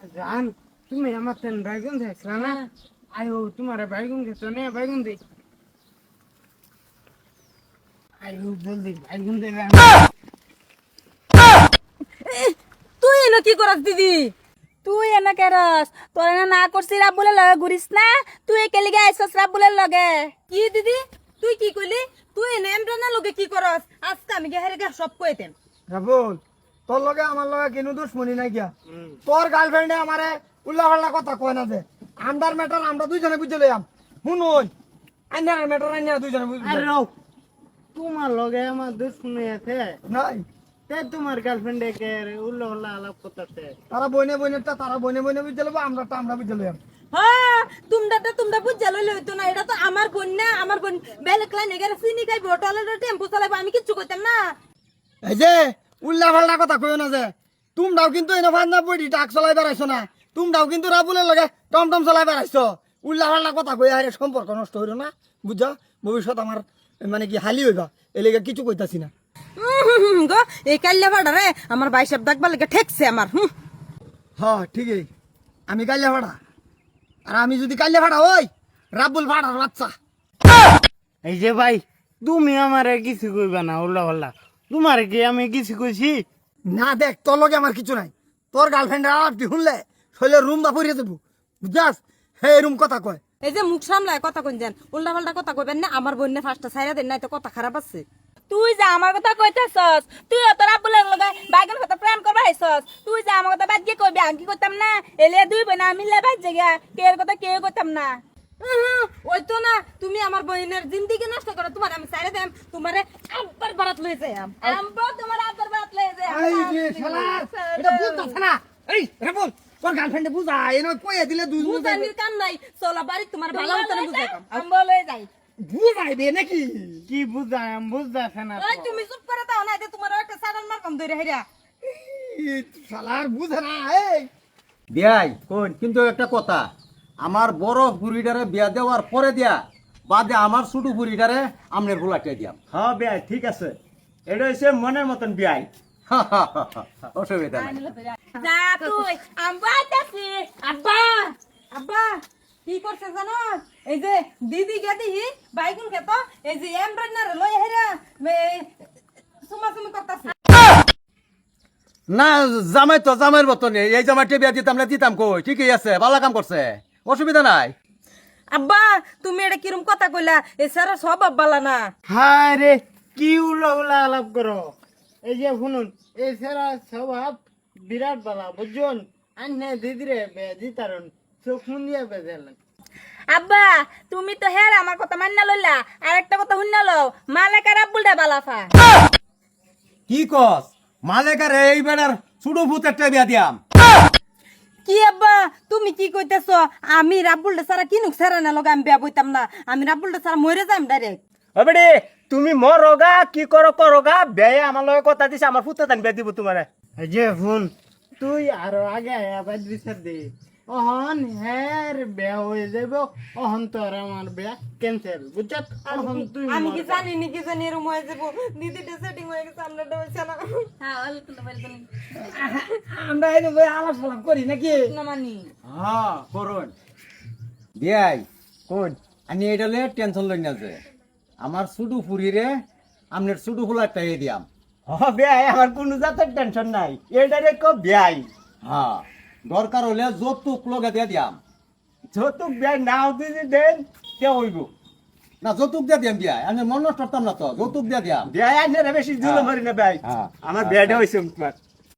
জান তুমি আমার তেন বাইগুন দেখলা না আয়ো তোমার বাইগুন খেছো না বাইগুন দে আয়ো জলদি বাইগুন দে তুই এনে কি করস দিদি তুই এনে কেরস তোর এনে না করছি রাবুলের লগে ঘুরিস না তুই একেলিগে আইসস রাবুলের লগে কি দিদি তুই কি কইলি তুই এনে এমরানের লগে কি করস আজকে আমি গেহারে গা সব কইতেন রাবুল তোর লগে আমার লগে কিনু দুশ্মনী নাই গিয়া তোর গার্লফ্রেন্ডে আমারে উল্লা পাল্লা কথা কয় না যে আমদার ম্যাটার আমরা দুইজনে বুঝে লইয়াম শুনুন আইনার ম্যাটার আইনার দুইজনে বুঝে আরে রাও তোমার লগে আমার দুশ্মনী আছে নাই তে তোমার গার্লফ্রেন্ড কে উল্লা উল্লা আলাপ করতেছে তারা বইনে বইনেরটা তারা বইনে বইনে বুঝে লইব আমরাটা আমরা বুঝে লইয়াম হ্যাঁ তোমরা বুঝা লইলে হইতো না এটা তো আমার বোন না আমার বোন বেলেকলা নেগারে চিনি খাইব টয়লেটে টেম্পো চালাইব আমি কিচ্ছু কইতাম না এই যে উল্লা পাল্লা কথা কইও না যে তোমরাও কিন্তু এনে ফান্না পড়ি টাক চলাই বেড়াইছো না তোমরাও কিন্তু রাবুলের লগে টমটম চলাই বেড়াইছো উল্লা পাল্লা কথা কই আরে সম্পর্ক নষ্ট হইল না বুঝছো ভবিষ্যৎ আমার মানে কি হালি হইবা এলেগে কিছু কইতাছি না গো এই কাল্লা ভাড়া আমার ভাই সাহেব দেখবার লাগে ঠেকছে আমার হ্যাঁ ঠিকই আমি কাল্লা ভাড়া আর আমি যদি কাল্লা ভাড়া হই রাবুল ভাড়ার বাচ্চা এই যে ভাই তুমি আমারে কিছু কইবা না উল্লা উল্লা তোমার কি আমি কিছু কইছি না দেখ তোর লগে আমার কিছু নাই তোর গার্লফ্রেন্ডের আলাপটি শুনলে শৈলের রুম বা পরিয়ে দেবো বুঝাস হে রুম কথা কয় এই যে মুখ সামলায় কথা কইন যান উল্টা পাল্টা কথা কইবেন না আমার বোনে ফার্স্টটা ছাইরা দেন নাই তো কথা খারাপ আছে তুই যা আমার কথা কইতাছস তুই তোর আব্বুলের লগে বাইগন কথা প্রেম করবা আইছস তুই যা আমার কথা বাদ গিয়ে কইবি আমি কি করতাম না এলে দুই বোন আমি লে বাদ জায়গা কের কথা কে কইতাম না ওই তো না তুমি আমার বোনের জিন্দেগি নষ্ট করো তোমার আমি ছাইরা দেম তোমারে আব্বার বারাত লই যাই আম্বা তোমার আব্বার বারাত লই যাই এই রে শালার এটা বুঝতাছ না এই রাবুল তোর গার্লফ্রেন্ডে বুঝা এনে কইয়া দিলে দুই দুই বুঝানির কাম নাই চলো বাড়ি তোমার ভালো মতন বুঝাইতাম আম্বা লই যাই বুঝাইবে নাকি কি বুঝায় আমি বুঝতেছে না ওই তুমি চুপ করে দাও না তোমার একটা সাধারণ মারকাম ধরে হেরা এই শালার বুঝে না এই বিয়াই কোন কিন্তু একটা কথা আমার বড় বুড়িটারে বিয়া দেওয়ার পরে দিয়া বাদে আমার ছোট বুড়িটারে আমনের গোলাটিয়া দিয়াম হ্যাঁ বিয়াই ঠিক আছে এটা হচ্ছে মনের মতন বিয়াই অসুবিধা নাই যা তুই আব্বা আইতাছি আব্বা আব্বা কি করছে জানো এই যে দিদি গেদি বাইগুন খেত এই যে এমব্রয়ডার লই হেরা সুমা করতাছে না জামাই তো জামাইয়ের মতন এই জামাইটা বিয়া দিতাম না দিতাম কই ঠিকই আছে ভালো কাম করছে অসুবিধা নাই আব্বা তুমি এটা কিরম কথা কইলা এছাড়া সব আব্বালা না হায় রে কি উল্লা উল্লা আলাপ করো এই যে শুনুন এই সেরা স্বভাব বিরাট বালা বুঝুন আন্নে দিদিরে দিতারন চোখ মুন্দিয়া বেজালেন আব্বা তুমি তো হের আমার কথা মান্না লইলা আর একটা কথা শুননা লও মালাকার আব্বুলটা বালাফা কি কস মালেকার এই বেড়ার ছোট ভূত একটা বিয়া দিয়াম কি আব্বা তুমি কি কইতেছ আমি রাব্বুলটা সারা কিনুক সারা না লগে আমি বিয়া বইতাম না আমি রাব্বুলটা সারা মরে যাম ডাইরেক্ট বেড়ে তুমি মরোগা কি করো করোগা বেয়ে আমার লগে কথা দিছে আমার ফুতে তান বিয়া দিব তোমারে এই যে শুন তুই আরো আগে আবার বিচার দে অহন হের বিয়া হয়ে যাব অহন তোর আমার বিয়া ক্যান্সেল বুঝছত অহন তুই আমি কি জানি নি কি জানি এরম হয়ে যাব দিদিটা সেটিং হয়ে গেছে আমরাটা হইছে না হ্যাঁ ওয়েলকাম ওয়েলকাম আমরা এই ভাই আলাপ সালাপ করি নাকি না মানি হ্যাঁ করুন বিয়াই কোন আমি এটা লয়ে টেনশন লই না যে আমার ছোট ফুরিরে আমনের ছোট ফুলারটা এই দিয়াম হ্যাঁ বিয়াই আমার কোনো জাতের টেনশন নাই এটারে কো বিয়াই হ্যাঁ দরকার হলে যৌতুক লগে দিয়ে দিয়াম যৌতুক বিয়াই নাও দিদি দেন কে হইব না যৌতুক দিয়ে দিয়াম বিয়াই আমি মন নষ্ট করতাম না তো যৌতুক দিয়ে দিয়াম বিয়াই আইনে বেশি জুলুম করি না বিয়াই হ্যাঁ। আমার বিয়াটা হইছে তোমার